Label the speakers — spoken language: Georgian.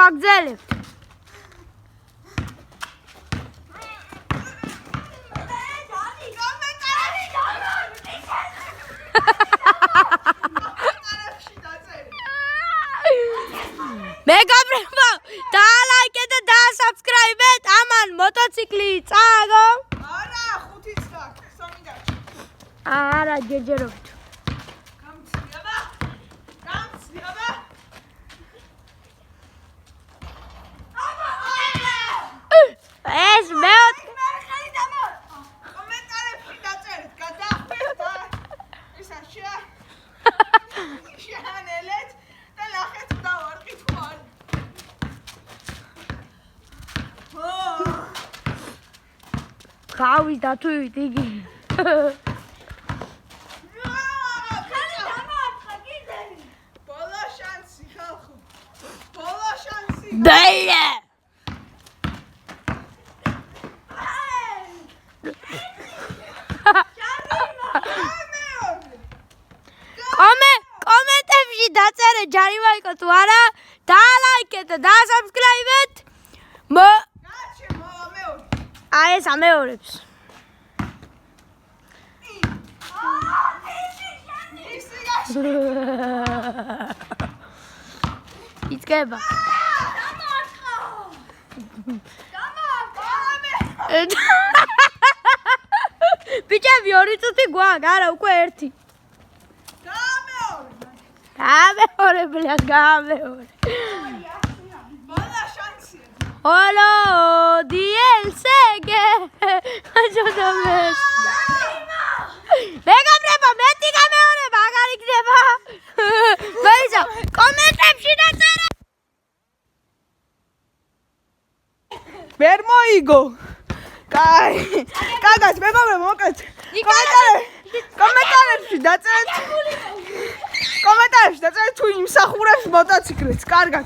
Speaker 1: ვაგზელებთ. მეგობრებო, დაალაიქეთ და დაასაბსკრაიბეთ ამან მოტოციკლი წააგო.
Speaker 2: არა, 5-იც გაქვს, 3 დარჩა.
Speaker 1: არა, ჯეჯერობით.
Speaker 2: გამცდილება.
Speaker 1: ეს მეოთხე
Speaker 2: კომენტარებში დაწერეთ, გადაახტეთ და ისა შეანელეთ და ნახეთ დავარყით ხო არ.
Speaker 1: ხავის დათვივით იგი.
Speaker 2: ბოლო შანსი ხალხო. ბოლო შანსი.
Speaker 1: ბეილე. კომენტებში დაწერეთ ჯარიმა იყო თუ არა, დაალაიქეთ და დაასაბსკრაიბეთ.
Speaker 2: გაჩე მოვა მეორე.
Speaker 1: აი ეს ამეორებს.
Speaker 2: ისი გაში.
Speaker 1: იწყება. ბიჭები 2 წუთი გვაქვს, არა უკვე 1. გამეორე ბლას გამეორე.
Speaker 2: ბოლო შანსი.
Speaker 1: Hola, DLC-გე. აჯობდეს. მეგობრებო, მეტი გამეორება აღარ იქნება. მოიცა, კომენტებში დაწერეთ.
Speaker 2: ვერ მოიგო. კაი. კარგად, მეგობრებო, მოკეთ. კომენტარებში დაწერეთ. კომენტარებში დაწერეთ თუ იმსახურებს მოტოციკლებს. კარგად.